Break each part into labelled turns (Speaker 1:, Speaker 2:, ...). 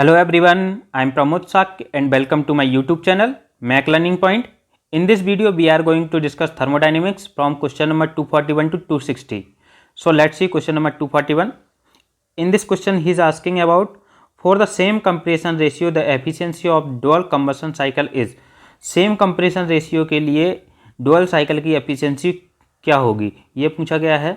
Speaker 1: Hello everyone, I am Pramod Sak and welcome to my YouTube channel Mac Learning Point. In this video we are going to discuss thermodynamics from question number 241 to 260. So let's see question number 241. In this question he is asking about for the same compression ratio the efficiency of dual combustion cycle is. Same compression ratio के लिए dual cycle की efficiency क्या होगी ये पूछा गया है।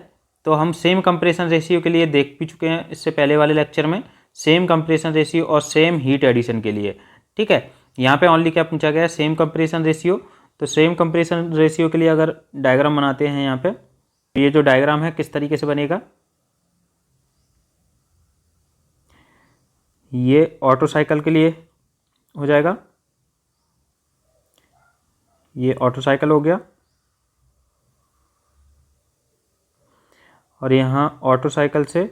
Speaker 1: तो हम सेम कंप्रेशन रेशियो के लिए देख भी चुके हैं इससे पहले वाले लेक्चर में, सेम कंप्रेशन रेशियो और सेम हीट एडिशन के लिए। ठीक है, यहाँ पे ओनली क्या पूछा गया है, सेम कंप्रेशन रेशियो। तो सेम कंप्रेशन रेशियो के लिए अगर डायग्राम बनाते हैं यहाँ पे, तो ये जो डायग्राम है किस तरीके से बनेगा, ये ऑटो साइकिल के लिए हो जाएगा, ये ऑटो साइकिल हो गया और यहाँ ऑटो साइकिल से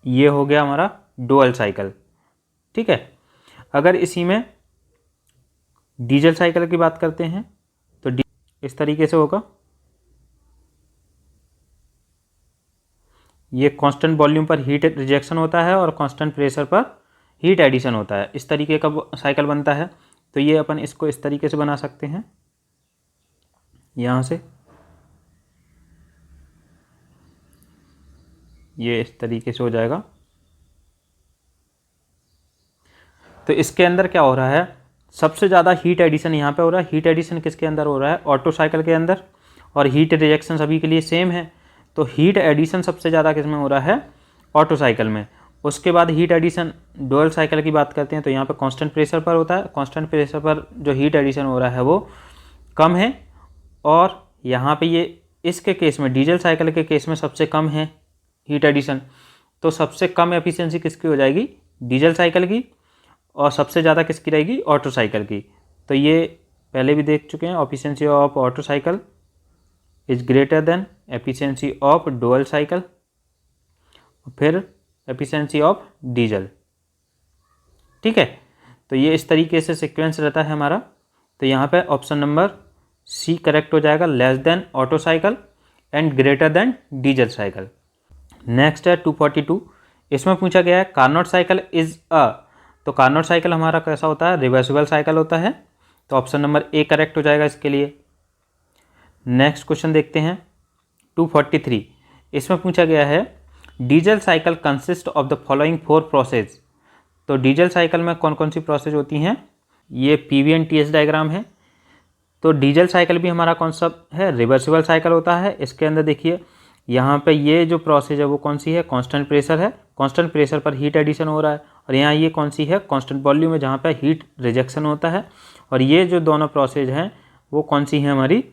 Speaker 1: ये हो गया हमारा डुअल साइकिल। ठीक है, अगर इसी में डीजल साइकिल की बात करते हैं तो इस तरीके से होगा, ये कांस्टेंट वॉल्यूम पर हीट रिजेक्शन होता है और कांस्टेंट प्रेशर पर हीट एडिशन होता है, इस तरीके का साइकिल बनता है। तो ये अपन इसको इस तरीके से बना सकते हैं, यहाँ से ये इस तरीके से हो जाएगा। तो इसके अंदर क्या हो रहा है, सबसे ज़्यादा हीट एडिशन यहाँ पे हो रहा है। हीट एडिशन किसके अंदर हो रहा है, ऑटो साइकिल के अंदर, और हीट रिजेक्शन सभी के लिए सेम है। तो हीट एडिशन सबसे ज़्यादा किस में हो रहा है, ऑटो साइकिल में। उसके बाद हीट एडिशन डुअल साइकिल की बात करते हैं तो यहाँ पे कांस्टेंट प्रेशर पर होता है। कांस्टेंट प्रेशर पर जो हीट एडिशन हो रहा है वो कम है, और यहाँ पे ये इसके केस में डीजल साइकिल के केस में सबसे कम है हीट एडिशन। तो सबसे कम एफिशिएंसी किसकी हो जाएगी, डीजल साइकिल की, और सबसे ज़्यादा किसकी रहेगी, ऑटो साइकिल की। तो ये पहले भी देख चुके हैं, efficiency of auto cycle is greater than efficiency of dual cycle, फिर एफिशिएंसी ऑफ डीजल। ठीक है, तो ये इस तरीके से सीक्वेंस रहता है हमारा। तो यहाँ पे ऑप्शन नंबर सी करेक्ट हो जाएगा, less than auto cycle and greater than diesel cycle. Next है 242, इसमें पूछा गया है कार्नोट साइकिल इज अ, तो कार्नोट साइकिल हमारा कैसा होता है, रिवर्सिबल साइकिल होता है। तो ऑप्शन नंबर ए करेक्ट हो जाएगा इसके लिए। नेक्स्ट क्वेश्चन देखते हैं 243, इसमें पूछा गया है diesel cycle consist of the following 4 process. तो डीजल साइकिल में कौन कौन सी प्रोसेस होती हैं, ये पीवी एंड टीएस डायग्राम है। तो डीजल साइकिल भी हमारा कौन सा है, रिवर्सिबल साइकिल होता है। इसके अंदर देखिए यहाँ पे ये जो प्रोसेस है वो कौन सी है, कांस्टेंट प्रेशर है, कांस्टेंट प्रेशर पर हीट एडिशन हो रहा है। और यहाँ ये कौन सी है, कांस्टेंट वॉल्यूम है जहाँ पे हीट रिजेक्शन होता है। और ये जो दोनों प्रोसेस हैं वो कौन सी है, हमारी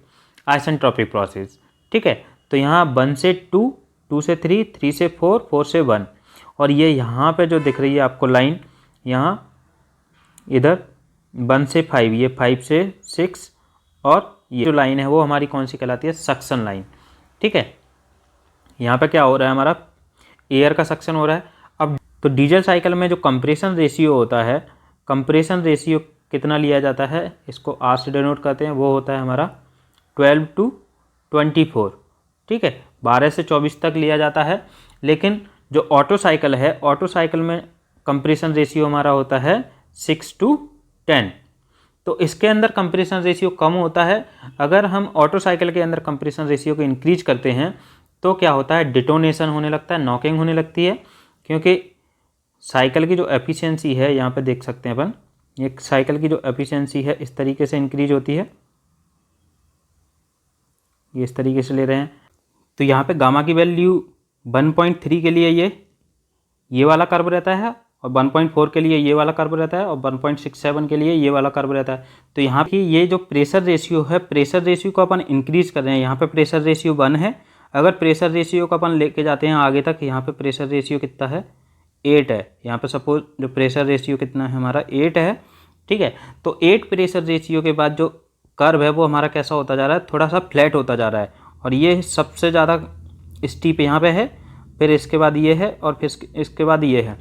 Speaker 1: आइसेंट्रोपिक प्रोसेस। ठीक है, तो यहाँ 1 से 2, 2 से 3, 3 से 4, 4 से 1, और ये यहाँ पे जो दिख रही है आपको लाइन, यहाँ इधर 1 से 5, ये 5 से 6, और ये जो लाइन है वो हमारी कौन सी कहलाती है, सक्शन लाइन। ठीक है, यहाँ पे क्या हो रहा है, हमारा एयर का सक्शन हो रहा है। अब तो डीजल साइकिल में जो कंप्रेशन रेशियो होता है, कंप्रेशन रेशियो कितना लिया जाता है, इसको आर से डिनोट करते हैं, वो होता है हमारा 12:24। ठीक है, 12 से 24 तक लिया जाता है। लेकिन जो ऑटो साइकिल है, ऑटो साइकिल में कंप्रेशन रेशियो हमारा होता है 6:10। तो इसके अंदर कंप्रेशन रेशियो कम होता है। अगर हम ऑटो साइकिल के अंदर कंप्रेशन रेशियो को इंक्रीज करते हैं तो क्या होता है, डिटोनेशन होने लगता है, नॉकिंग होने लगती है। क्योंकि साइकिल की जो एफिशिएंसी है, यहाँ पे देख सकते हैं अपन, एक साइकिल की जो एफिशिएंसी है इस तरीके से इंक्रीज होती है, ये इस तरीके से ले रहे हैं। तो यहाँ पे गामा की वैल्यू 1.3 के लिए ये वाला कर्व रहता है, और 1.4 के लिए ये वाला कर्व रहता है, और 1.67 के लिए ये वाला कर्व रहता है। तो यहाँ पे ये जो प्रेशर रेशियो है, प्रेशर रेशियो को अपन इंक्रीज कर रहे हैं। यहाँ पे प्रेशर रेशियो 1 है, अगर प्रेशर रेशियो को अपन लेके जाते हैं आगे तक, यहाँ पे प्रेशर रेशियो कितना है, 8 है। यहाँ पे सपोज जो प्रेशर रेशियो कितना है हमारा, 8 है। ठीक है, तो 8 प्रेशर रेशियो के बाद जो कर्व है वो हमारा कैसा होता जा रहा है, थोड़ा सा फ्लैट होता जा रहा है। और ये सबसे ज़्यादा स्टीप यहाँ पे है, फिर इसके बाद ये है, और फिर इसके बाद ये है।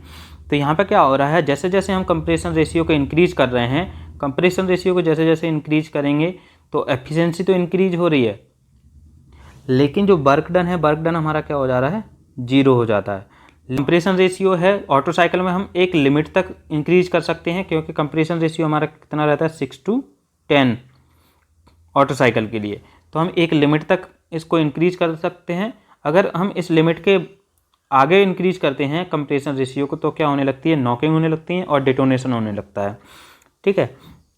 Speaker 1: तो यहाँ पे क्या हो रहा है, जैसे जैसे हम कंप्रेशन रेशियो को इंक्रीज कर रहे हैं, कंप्रेशन रेशियो को जैसे जैसे इंक्रीज करेंगे तो एफिशिएंसी तो इंक्रीज हो रही है, लेकिन जो वर्क डन है, वर्क डन हमारा क्या हो जा रहा है, 0 हो जाता है। कंप्रेशन रेशियो है ऑटो साइकिल में हम एक लिमिट तक इंक्रीज कर सकते हैं, क्योंकि कंप्रेशन रेशियो हमारा कितना रहता है 6:10 ऑटो साइकिल के लिए। तो हम एक लिमिट तक इसको इंक्रीज कर सकते हैं। अगर हम इस लिमिट के आगे इंक्रीज करते हैं कंप्रेशन रेशियो को तो क्या होने लगती है, नॉकिंग होने लगती है और डिटोनेशन होने लगता है। ठीक है,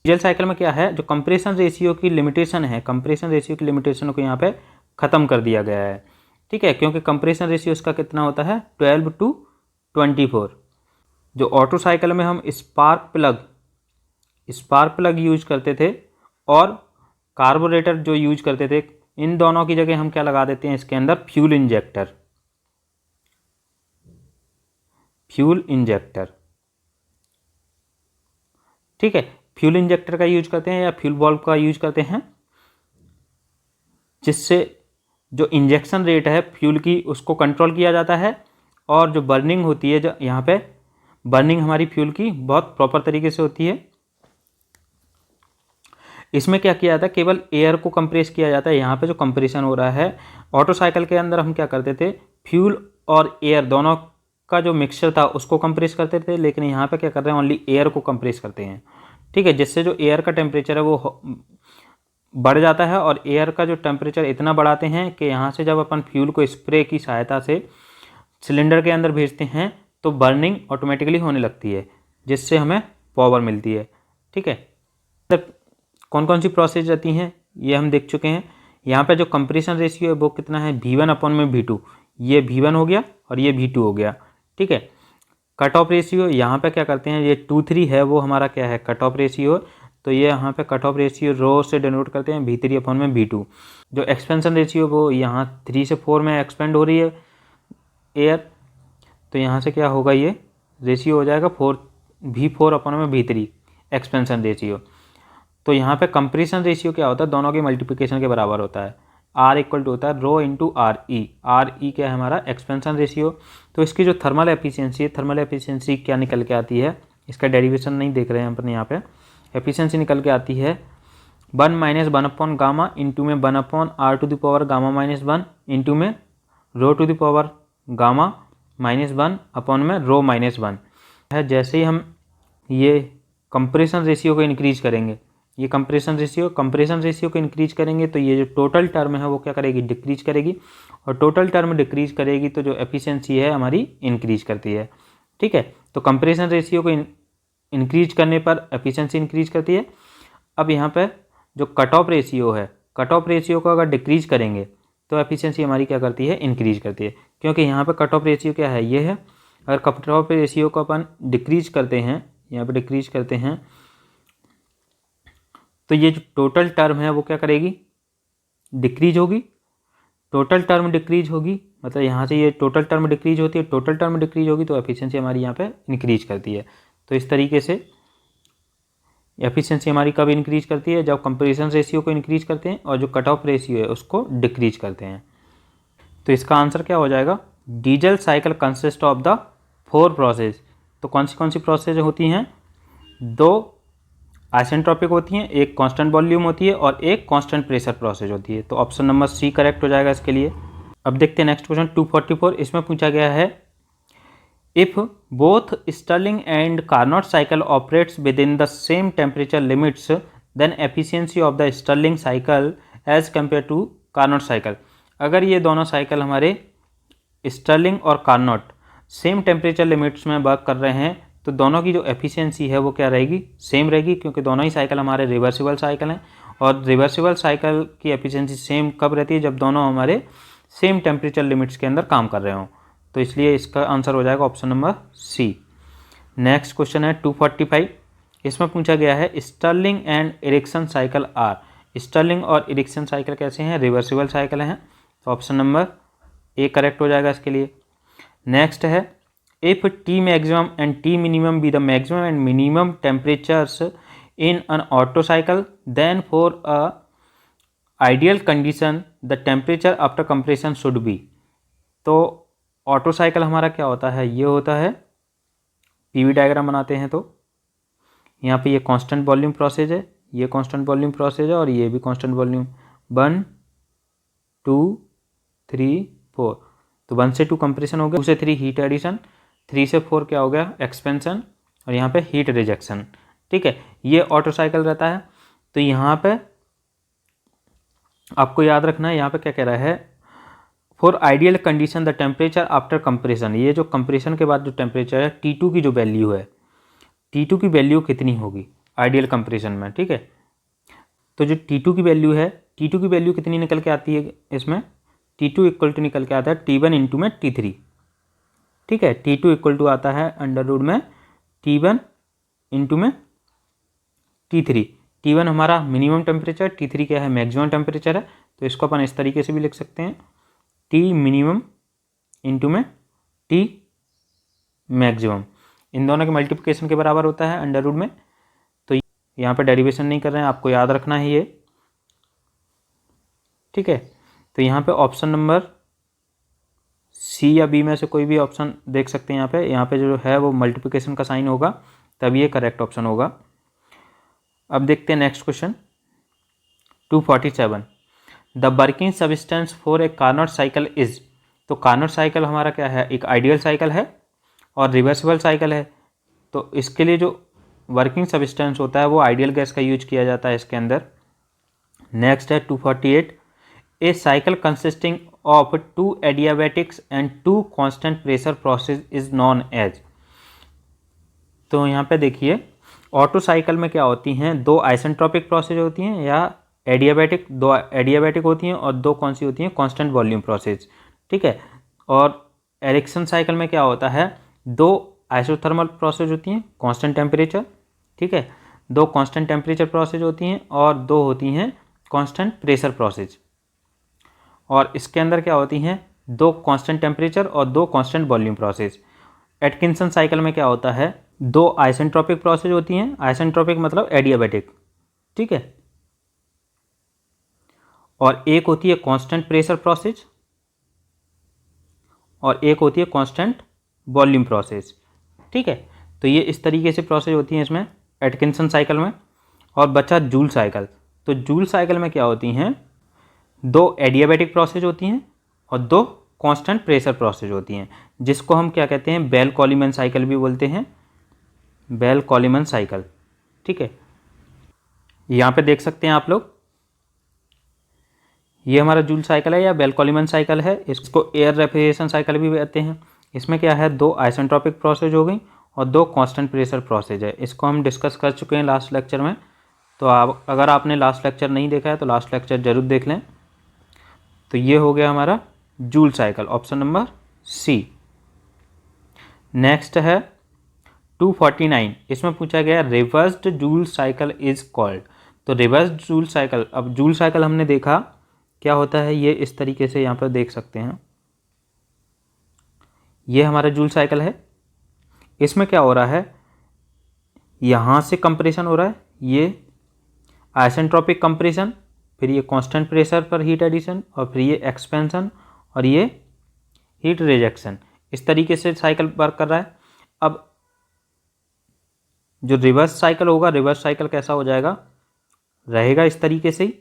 Speaker 1: डीजल साइकिल में क्या है, जो कंप्रेशन रेशियो की लिमिटेशन है, कंप्रेशन रेशियो की लिमिटेशन को यहाँ पे ख़त्म कर दिया गया है। ठीक है, क्योंकि कंप्रेशन रेशियो इसका कितना होता है 12:24। जो ऑटो साइकिल में हम स्पार्क प्लग यूज करते थे और कार्बोरेटर जो यूज करते थे, इन दोनों की जगह हम क्या लगा देते हैं इसके अंदर, फ्यूल इंजेक्टर। ठीक है, फ्यूल इंजेक्टर का यूज करते हैं या फ्यूल बल्ब का यूज करते हैं, जिससे जो इंजेक्शन रेट है फ्यूल की उसको कंट्रोल किया जाता है और जो बर्निंग होती है, जो यहाँ पे बर्निंग हमारी फ्यूल की बहुत प्रॉपर तरीके से होती है। इसमें क्या किया जाता है, केवल एयर को कंप्रेस किया जाता है। यहाँ पे जो कंप्रेशन हो रहा है ऑटो साइकिल के अंदर, हम क्या करते थे, फ्यूल और एयर दोनों का जो मिक्सचर था उसको कंप्रेस करते थे, लेकिन यहाँ पे क्या कर रहे हैं, ओनली एयर को कंप्रेस करते हैं। ठीक है, जिससे जो एयर का टेम्परेचर है वो बढ़ जाता है और एयर का जो टेम्परेचर इतना बढ़ाते हैं कि यहाँ से जब अपन फ्यूल को स्प्रे की सहायता से सिलेंडर के अंदर भेजते हैं तो बर्निंग ऑटोमेटिकली होने लगती है, जिससे हमें पावर मिलती है। ठीक है, कौन कौन सी प्रोसेस रहती हैं ये हम देख चुके हैं। यहाँ पे जो कंप्रेशन रेशियो है वो कितना है, V1/V2। ये V1 हो गया और ये V2 हो गया। ठीक है, कट ऑफ रेशियो यहाँ पे क्या करते हैं, ये 2-3 है वो हमारा क्या है, कट ऑफ रेशियो। तो ये यहाँ पे कट ऑफ रेशियो रो से डिनोट करते हैं V3/V2। जो एक्सपेंशन रेशियो वो यहाँ 3 से 4 में एक्सपेंड हो रही है एयर, तो यहाँ से क्या होगा, ये रेशियो हो जाएगा V4/V3 एक्सपेंशन रेशियो। तो यहाँ पे कंप्रेशन रेशियो क्या होता है, दोनों के मल्टीप्लिकेशन के बराबर होता है। R इक्वल टू होता है रो इंटू RE क्या है हमारा, एक्सपेंशन रेशियो। तो इसकी जो थर्मल एफिशिएंसी है, थर्मल एफिशिएंसी क्या निकल के आती है, इसका डेरिवेशन नहीं देख रहे हैं अपन यहाँ पे। एफिशिएंसी निकल के आती है 1 - 1 गामा इंटू में 1/R⁻⁻ गामा-1 इंटू में रो⁻ गामा -1 में रो-1 है। जैसे ही हम ये कंप्रेशन रेशियो को इंक्रीज करेंगे, ये कंप्रेशन रेशियो को इंक्रीज करेंगे तो ये जो टोटल टर्म है वो क्या करेगी, डिक्रीज करेगी। और टोटल टर्म डिक्रीज करेगी तो जो एफिशिएंसी है हमारी इंक्रीज करती है। ठीक है, तो कंप्रेशन रेशियो को इंक्रीज करने पर एफिशिएंसी इंक्रीज करती है। अब यहाँ पे जो कट ऑफ रेशियो है, कट ऑफ रेशियो को अगर डिक्रीज करेंगे तो एफिशिएंसी हमारी क्या करती है, इंक्रीज करती है। क्योंकि यहाँ पे कट ऑफ रेशियो क्या है, ये है। अगर कट ऑफ रेशियो को अपन डिक्रीज करते हैं, यहाँ पे डिक्रीज करते हैं, तो ये जो टोटल टर्म है वो क्या करेगी, डिक्रीज होगी। टोटल टर्म डिक्रीज होगी मतलब यहाँ से ये टोटल टर्म डिक्रीज होती है, टोटल टर्म डिक्रीज होगी तो एफिशिएंसी हमारी यहाँ पे इंक्रीज करती है। तो इस तरीके से एफिशिएंसी हमारी कब इंक्रीज करती है, जब कंप्रेशन रेशियो को इंक्रीज करते हैं और जो कट ऑफ रेशियो है उसको डिक्रीज करते हैं। तो इसका आंसर क्या हो जाएगा, diesel cycle consist of the 4 process. तो कौन सी प्रोसेस होती हैं, 2 आइसेंट्रोपिक होती हैं, एक कांस्टेंट वॉल्यूम होती है और एक कांस्टेंट प्रेशर प्रोसेस होती है। तो ऑप्शन नंबर सी करेक्ट हो जाएगा इसके लिए। अब देखते हैं नेक्स्ट क्वेश्चन 244। इसमें पूछा गया है, if both Stirling and Carnot cycle operates within the same temperature limits then efficiency of the Stirling cycle as compare to Carnot cycle. अगर ये दोनों साइकिल हमारे स्टर्लिंग और कार्नोट सेम टेम्परेचर लिमिट्स में वर्क कर रहे हैं तो दोनों की जो एफिशिएंसी है वो क्या रहेगी, सेम रहेगी, क्योंकि दोनों ही साइकिल हमारे रिवर्सिबल साइकिल हैं। और रिवर्सिबल साइकिल की एफिशिएंसी सेम कब रहती है, जब दोनों हमारे सेम टेम्परेचर लिमिट्स के अंदर काम कर रहे हों। तो इसलिए इसका आंसर हो जाएगा option number C. Next question है 245। इसमें पूछा गया है, Stirling and Ericsson cycle are. Stirling और इरिक्सन साइकिल कैसे हैं, रिवर्सिबल साइकिल हैं। तो ऑप्शन नंबर ए करेक्ट हो जाएगा इसके लिए। नेक्स्ट है, if T maximum and T minimum be the maximum and minimum temperatures in an Otto cycle, then for a ideal condition the temperature after compression should be। तो auto cycle हमारा क्या होता है, ये होता है, पीवी डायग्राम बनाते हैं तो यहाँ पे ये कांस्टेंट वॉल्यूम प्रोसेस है, ये कांस्टेंट वॉल्यूम प्रोसेस है और ये भी कांस्टेंट वॉल्यूम 1 2 3 4। तो 1 से 2 कंप्रेशन हो गया, 2 से 3 हीट एडिशन, 3 से 4 क्या हो गया एक्सपेंशन, और यहाँ पे हीट रिजेक्शन। ठीक है, ये ऑटो साइकिल रहता है। तो यहाँ पे आपको याद रखना है, यहाँ पे क्या कह रहा है, for ideal condition the temperature after compression, ये जो कंप्रेशन के बाद जो टेम्परेचर है T2 की जो वैल्यू है, T2 की वैल्यू कितनी होगी आइडियल कंप्रेशन में। ठीक है, तो जो T2 की वैल्यू है, T2 की वैल्यू कितनी निकल के आती है इसमें, T2 इक्वल टू निकल के आता है T1 इंटू में T3। ठीक है, T2 इक्वल टू आता है अंडर रूट में T1 इंटू में T3। T1 हमारा मिनिमम टेम्परेचर, T3 क्या है मैक्सिमम टेम्परेचर है। तो इसको अपन इस तरीके से भी लिख सकते हैं, T मिनिमम इंटू में T मैक्सिमम, इन दोनों के मल्टीप्लिकेशन के बराबर होता है अंडर रूट में। तो यहाँ पे डेरिवेशन नहीं कर रहे हैं, आपको याद रखना है ये। ठीक है, तो यहाँ पे ऑप्शन नंबर सी या बी में से कोई भी ऑप्शन देख सकते हैं। यहाँ पे जो है वो मल्टीप्लिकेशन का साइन होगा, तब ये करेक्ट ऑप्शन होगा। अब देखते हैं next question 247, the working substance for a Carnot cycle is. तो कार्नोट साइकिल हमारा क्या है, एक आइडियल साइकिल है और रिवर्सिबल साइकिल है। तो इसके लिए जो वर्किंग सब्सटेंस होता है वो आइडियल गैस का यूज किया जाता है इसके अंदर। नेक्स्ट है 248, a cycle consisting of 2 adiabatics and 2 constant pressure process is known as. तो यहाँ पे देखिए, ऑटो साइकिल में क्या होती हैं, 2 आइसेंट्रोपिक प्रोसेस होती हैं या एडियाबैटिक, 2 एडियाबैटिक होती हैं और 2 कौन सी होती हैं कांस्टेंट वॉल्यूम प्रोसेस। ठीक है, और एरिक्सन साइकिल में क्या होता है, 2 आइसोथर्मल प्रोसेस होती हैं कांस्टेंट टेम्परेचर। ठीक है, 2 कांस्टेंट टेम्परेचर प्रोसेस होती हैं और 2 होती हैं कांस्टेंट प्रेशर प्रोसेस। और इसके अंदर क्या होती हैं, 2 कांस्टेंट टेम्परेचर और 2 constant volume process. Atkinson cycle में क्या होता है, 2 आइसेंट्रोपिक प्रोसेस होती हैं, आइसेंट्रोपिक मतलब एडियाबैटिक। ठीक है, और एक होती है कांस्टेंट प्रेशर प्रोसेस और एक होती है कांस्टेंट वॉल्यूम प्रोसेस। ठीक है, तो ये इस तरीके से प्रोसेस होती हैं इसमें एटकिंसन साइकिल में। और बचा जूल साइकिल, तो जूल साइकिल में क्या होती हैं, 2 एडियाबैटिक प्रोसेस होती हैं और 2 कांस्टेंट प्रेशर प्रोसेस होती हैं, जिसको हम क्या कहते हैं, बेल कॉलीमैन साइकिल भी बोलते हैं, बेल कॉलीमैन साइकिल। ठीक है, यहाँ पे देख सकते हैं आप लोग, ये हमारा जूल साइकिल है या बेल कॉलीमैन साइकिल है। इसको एयर रेफ्रिजरेशन साइकिल भी कहते हैं। इसमें क्या है, 2 आइसेंट्रोपिक प्रोसेस हो गई और 2 कांस्टेंट प्रेशर प्रोसेस है। इसको हम डिस्कस कर चुके हैं लास्ट लेक्चर में। तो आप अगर आपने लास्ट लेक्चर नहीं देखा है तो लास्ट लेक्चर जरूर देख लें। तो ये हो गया हमारा Joule cycle, option number C. Next है 249, इसमें पूछा गया reversed Joule cycle is called. तो रिवर्स्ड जूल साइकिल, अब जूल साइकिल हमने देखा क्या होता है, ये इस तरीके से यहाँ पर देख सकते हैं, ये हमारा जूल साइकिल है। इसमें क्या हो रहा है, यहाँ से कंप्रेशन हो रहा है, ये आइसेंट्रोपिक कंप्रेशन, फिर ये कांस्टेंट प्रेशर पर हीट एडिशन, और फिर ये एक्सपेंशन और ये हीट रिजेक्शन। इस तरीके से साइकिल वर्क कर रहा है। अब जो रिवर्स साइकिल होगा, रिवर्स साइकिल कैसा हो जाएगा, रहेगा इस तरीके से ही,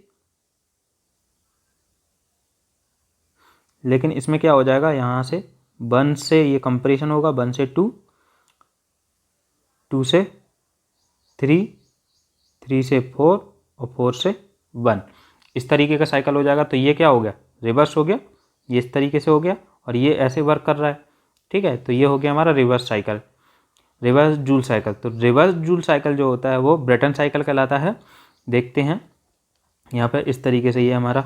Speaker 1: लेकिन इसमें क्या हो जाएगा, यहाँ से 1 से ये कंप्रेशन होगा, 1 से 2, 2 से 3, 3 से 4 और 4 से 1, इस तरीके का साइकिल हो जाएगा। तो ये क्या हो गया, रिवर्स हो गया, ये इस तरीके से हो गया और ये ऐसे वर्क कर रहा है। ठीक है, तो ये हो गया हमारा reverse cycle, reverse joule cycle. तो रिवर्स जूल साइकिल जो होता है वो ब्रेटन साइकिल कहलाता है। देखते हैं यहाँ पर इस तरीके से, ये हमारा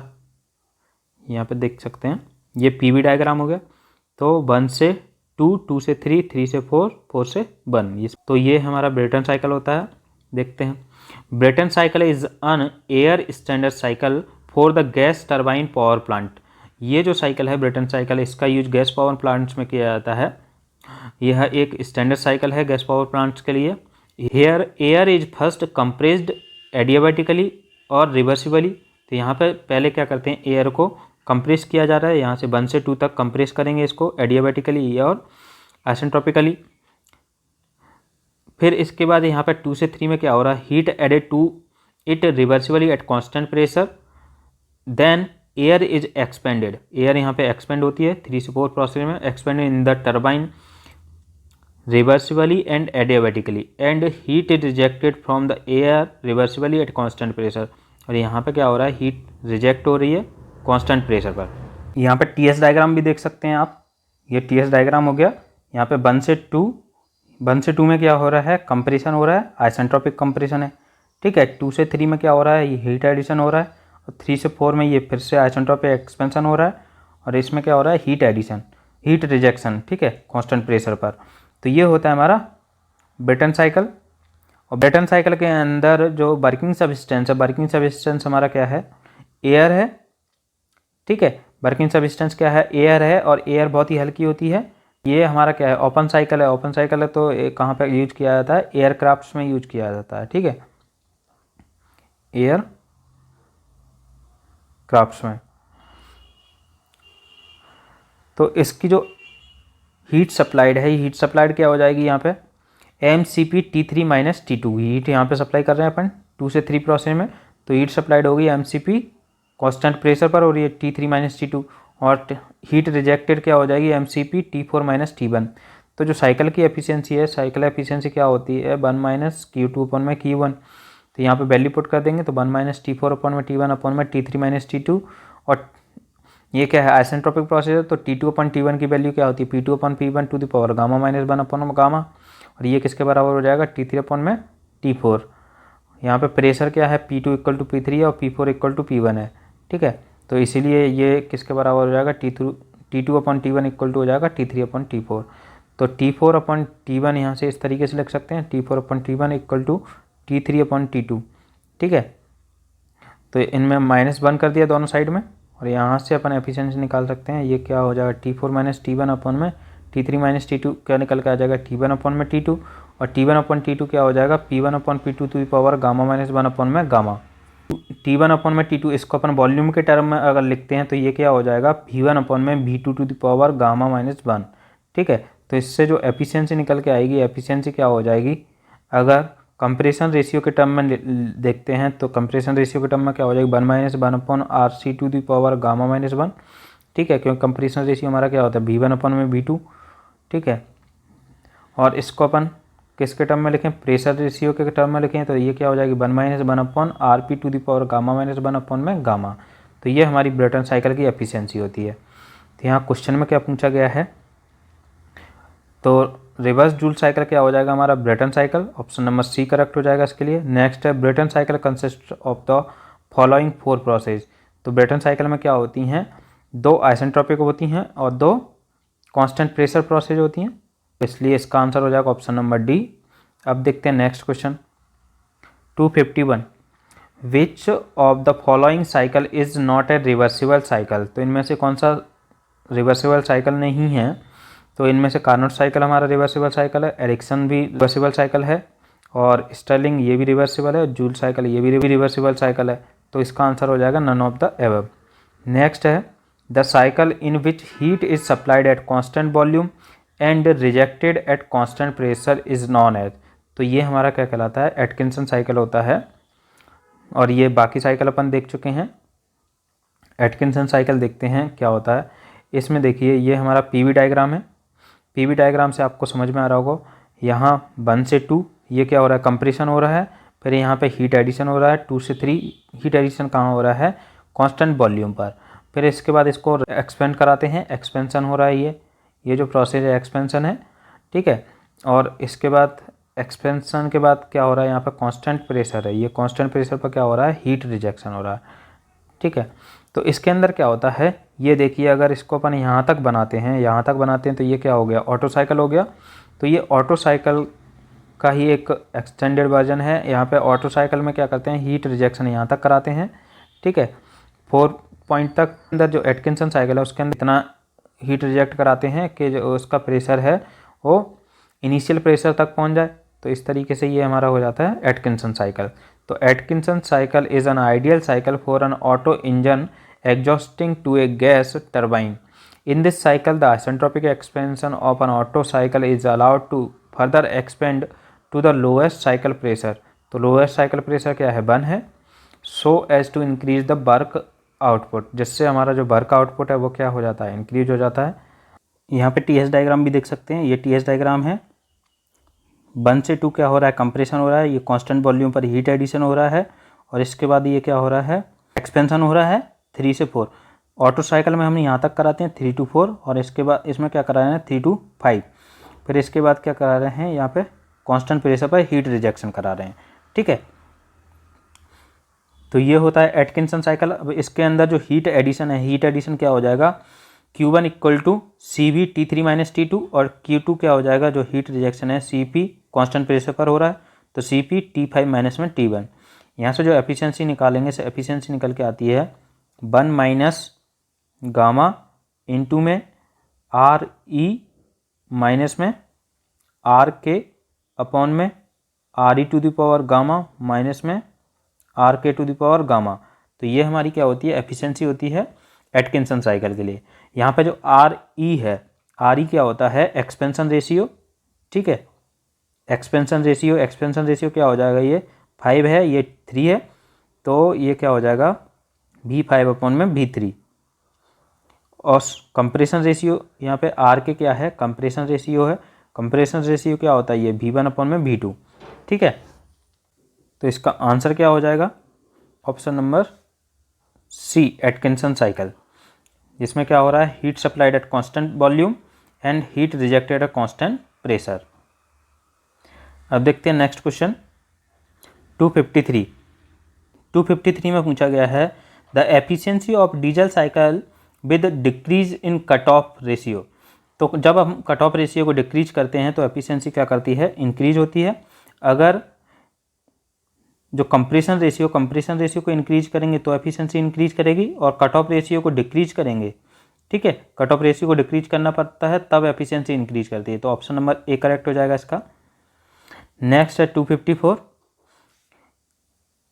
Speaker 1: यहाँ पर देख सकते हैं, ये पीवी डायग्राम हो गया। तो 1 से 2, 2 से 3, 3 से 4, 4 से 1, तो ये हमारा ब्रेटन साइकिल होता है। देखते हैं, Brayton cycle is an air standard cycle for the gas turbine power plant. ये जो साइकिल है ब्रेटन साइकिल, इसका यूज गैस पावर प्लांट्स में किया जाता है। यह एक स्टैंडर्ड साइकिल है गैस पावर प्लांट्स के लिए। Here air is first compressed adiabatically और रिवर्सिबली। तो यहाँ पर पहले क्या करते हैं, एयर को कंप्रेस किया जा रहा है, यहाँ से 1 से 2 तक कंप्रेस करेंगे इसको एडियाबैटिकली और आइसेंट्रोपिकली। फिर इसके बाद यहाँ पर 2 से 3 में क्या हो रहा है, heat added to it reversibly at constant pressure, then air is expanded, air यहाँ पे एक्सपेंड होती है 3 से 4 प्रोसेस में, expanded in the turbine reversibly and adiabatically and heat is rejected from the air reversibly at constant pressure. और यहाँ पे क्या हो रहा है, हीट रिजेक्ट हो रही है कांस्टेंट प्रेशर पर। यहाँ पे टीएस डायग्राम भी देख सकते हैं आप, ये टीएस डायग्राम हो गया। यहाँ पे 1 से 2 में क्या हो रहा है, कंप्रेशन हो रहा है, आइसेंट्रोपिक कंप्रेशन है, ठीक है। 2 से 3 में क्या हो रहा है, ये हीट एडिशन हो रहा है, और 3 से 4 में ये फिर से आइसेंट्रोपिक एक्सपेंशन हो रहा है, और इसमें क्या हो रहा है, हीट एडिशन, हीट रिजेक्शन, ठीक है, कांस्टेंट प्रेशर पर। तो ये होता है हमारा ब्रेटन साइकिल। और ब्रेटन साइकिल के अंदर जो वर्किंग सब्सटेंस है, वर्किंग सब्सटेंस हमारा क्या है, एयर है, ठीक है। वर्किंग सब्सटेंस क्या है, एयर है, और एयर बहुत ही हल्की होती है। ये हमारा क्या है, ओपन साइकिल है। ओपन साइकिल है तो कहाँ पे यूज किया जाता है, एयरक्राफ्ट्स में यूज किया जाता है, ठीक है, एयर क्राफ्ट्स में। तो इसकी जो हीट सप्लाइड है, हीट सप्लाइड क्या हो जाएगी यहाँ पे, mCp T3 minus T2, heat यहाँ पे सप्लाई कर रहे हैं अपन 2 से 3 प्रोसेस में, तो हीट सप्लाइड होगी mCp कांस्टेंट प्रेशर पर, और ये T3 माइनस T2, और हीट रिजेक्टेड क्या हो जाएगी mCp T4 माइनस T1। तो जो साइकिल की एफिशिएंसी है, साइकिल एफिशिएंसी क्या होती है, 1 माइनस Q2 अपन में Q1, तो यहाँ पे वैल्यू पुट कर देंगे तो 1 माइनस T4 अपन में T1 अपन में T3 माइनस T2, और ये क्या है, आइसेंट्रोपिक प्रोसेस है, तो T2 अपन T1 की वैल्यू क्या होती है, P2 upon P1 to the power gamma minus 1 upon में गामा, और ये किसके बराबर हो जाएगा, T3 अपन में T4। यहाँ पे प्रेशर क्या है, P2 इक्वल टू P3 है, और P4 इक्वल टू P1 है, ठीक है। तो इसीलिए ये किसके बराबर हो जाएगा, T2 upon T1 equal to हो जाएगा T3 अपन T4। तो T4 अपन T1 यहाँ से इस तरीके से लिख सकते हैं, T4 upon T1 equal to T3 upon T2, ठीक है। तो इनमें -1 कर दिया दोनों साइड में, और यहाँ से अपन एफिशिएंसी निकाल सकते हैं, ये क्या हो जाएगा, T4 माइनस T1 अपन में T3 माइनस T2 क्या निकल के आ जाएगा, T1 अपन में T2, और T1 अपन T2 क्या हो जाएगा, P1 upon P2 to the power gamma minus 1 upon में गामा। T1 अपन में T2, इसको अपन वॉल्यूम के टर्म में अगर लिखते हैं तो ये क्या हो जाएगा, V1 अपन में V2 to the power gamma minus 1, ठीक है। तो इससे जो एफिशिएंसी निकल के आएगी, एफिशिएंसी क्या हो जाएगी, अगर कंप्रेशन रेशियो के टर्म में देखते हैं तो कंप्रेशन रेशियो के टर्म में क्या हो जाएगी, 1 minus 1 upon RC to the power gamma minus 1, ठीक है, क्योंकि कंप्रेशन रेशियो हमारा क्या होता है, V1 अपन में V2, ठीक है। और इसको अपन किसके टर्म में लिखें, प्रेशर रेशियो के टर्म में लिखें, तो ये क्या हो जाएगी, 1 minus 1 upon RP to the power gamma minus 1 upon में गामा। तो ये हमारी ब्रेटन साइकिल की एफिशिएंसी होती है। तो यहाँ क्वेश्चन में क्या पूछा गया है, तो रिवर्स जूल साइकिल क्या हो जाएगा हमारा, Brayton cycle, option number C correct हो जाएगा इसके लिए। नेक्स्ट है, Brayton cycle consist of the following 4 process. तो ब्रेटन साइकिल में क्या होती हैं, 2 आइसेंट्रोपिक होती हैं और 2 कांस्टेंट प्रेशर प्रोसेस होती हैं, इसलिए इसका आंसर हो जाएगा ऑप्शन नंबर डी। अब देखते हैं next question 251, which of the following cycle is not a reversible cycle. तो इनमें से कौन सा रिवर्सिबल साइकिल नहीं है, तो इनमें से कार्नोट साइकिल हमारा रिवर्सिबल साइकिल है, एरिक्सन भी रिवर्सिबल साइकिल है, और स्टर्लिंग ये भी रिवर्सिबल है, जूल साइकिल ये भी रिवर्सिबल साइकिल है। तो इसका आंसर हो जाएगा none of the above. Next है, the cycle in which heat is supplied at constant volume and rejected at constant pressure is known as. तो ये हमारा क्या कहलाता है, एटकिंसन साइकिल होता है, और ये बाकी साइकिल अपन देख चुके हैं। एटकिंसन साइकिल देखते हैं क्या होता है। इसमें देखिए ये हमारा पीवी डायग्राम है, पीवी डायग्राम से आपको समझ में आ रहा होगा, यहाँ 1 से 2 ये क्या हो रहा है, कंप्रेशन हो रहा है, फिर यहाँ पे हीट एडिशन हो रहा है, 2 से 3 हीट एडिशन कहाँ हो रहा है, कांस्टेंट वॉल्यूम पर। फिर इसके बाद इसको एक्सपेंड कराते हैं, एक्सपेंशन हो रहा है, ये जो प्रोसेस है एक्सपेंशन है, ठीक है। और इसके बाद एक्सपेंशन के बाद क्या हो रहा है, यहाँ पर कांस्टेंट प्रेशर है, ये कांस्टेंट प्रेशर पर क्या हो रहा है, हीट रिजेक्शन हो रहा है, ठीक है। तो इसके अंदर क्या होता है, ये देखिए अगर इसको अपन यहाँ तक बनाते हैं, तो ये क्या हो गया, ऑटो साइकिल हो गया। तो ये ऑटो साइकिल का ही एक एक्सटेंडेड वर्जन है। यहाँ पे ऑटो साइकिल में क्या करते हैं, हीट रिजेक्शन यहाँ तक कराते हैं, ठीक है, 4 पॉइंट तक। अंदर जो एटकिंसन साइकिल है उसके अंदर इतना हीट रिजेक्ट कराते हैं कि जो उसका प्रेशर है वो इनिशियल प्रेशर तक पहुँच जाए। तो इस तरीके से ये हमारा हो जाता है एटकिंसन साइकिल। तो Atkinson cycle is an ideal cycle for an auto engine exhausting to a gas turbine. In this cycle, the isentropic expansion of an Otto cycle is allowed to further expand to the lowest cycle pressure. तो lowest cycle pressure क्या है, 1 है, so as to increase the work output, जिससे हमारा जो work output है वो क्या हो जाता है, इंक्रीज हो जाता है। यहाँ पे टी एस डायग्राम भी देख सकते हैं, ये टी एस डायग्राम है। 1 से 2 क्या हो रहा है, कंप्रेशन हो रहा है, ये कांस्टेंट वॉल्यूम पर हीट एडिशन हो रहा है। और इसके बाद ये क्या हो रहा है, एक्सपेंशन हो रहा है 3 से 4। ऑटो साइकिल में हम यहाँ तक कराते हैं 3 to 4, और इसके बाद इसमें क्या करा रहे हैं 3 to 5। फिर इसके बाद क्या करा रहे हैं, यहाँ पे कांस्टेंट प्रेशर पर हीट रिजेक्शन करा रहे हैं, ठीक है। तो ये होता है एटकिंसन साइकिल। अब इसके अंदर जो हीट एडिशन है, हीट एडिशन क्या हो जाएगा, Q1 equal to CV T3 minus T2, और Q2 क्या हो जाएगा, जो हीट रिजेक्शन है CP कांस्टेंट प्रेशर पर हो रहा है तो CP T5 माइनस में T1। यहाँ से जो एफिशिएंसी निकालेंगे, से एफिशिएंसी निकल के आती है 1 माइनस गामा इंटू में RE माइनस में RK अपॉन में RE to the power gamma minus में RK to the power gamma. तो ये हमारी क्या होती है, एफिशिएंसी होती है एटकिंसन साइकिल के लिए। यहाँ पे जो RE है, RE क्या होता है, एक्सपेंशन रेशियो, ठीक है। एक्सपेंशन रेशियो क्या हो जाएगा, ये 5 है, ये 3 है, तो ये क्या हो जाएगा V5 अपॉन में V3। और कंप्रेशन रेशियो यहाँ पे RK क्या है, कंप्रेशन रेशियो है। कंप्रेशन रेशियो क्या होता है, ये V1 अपॉन में V2, ठीक है। तो इसका आंसर क्या हो जाएगा, option number C, Atkinson cycle, जिसमें क्या हो रहा है, heat supplied eight constant volume and heat rejected eight constant pressure. अब देखते हैं नेक्स्ट क्वेश्चन 253 में पूछा गया है, the efficiency of diesel cycle with decrease in cut off ratio. तो जब हम कट ऑफ रेशियो को डिक्रीज करते हैं तो एफिशिएंसी क्या करती है, इंक्रीज होती है। अगर जो कंप्रेशन रेशियो को इंक्रीज करेंगे तो एफिशिएंसी इंक्रीज करेगी, और कट ऑफ रेशियो को डिक्रीज करेंगे, ठीक है, कट ऑफ रेशियो को डिक्रीज करना पड़ता है तब एफिशिएंसी इंक्रीज करती है। तो ऑप्शन नंबर ए करेक्ट हो जाएगा इसका। नेक्स्ट है 254,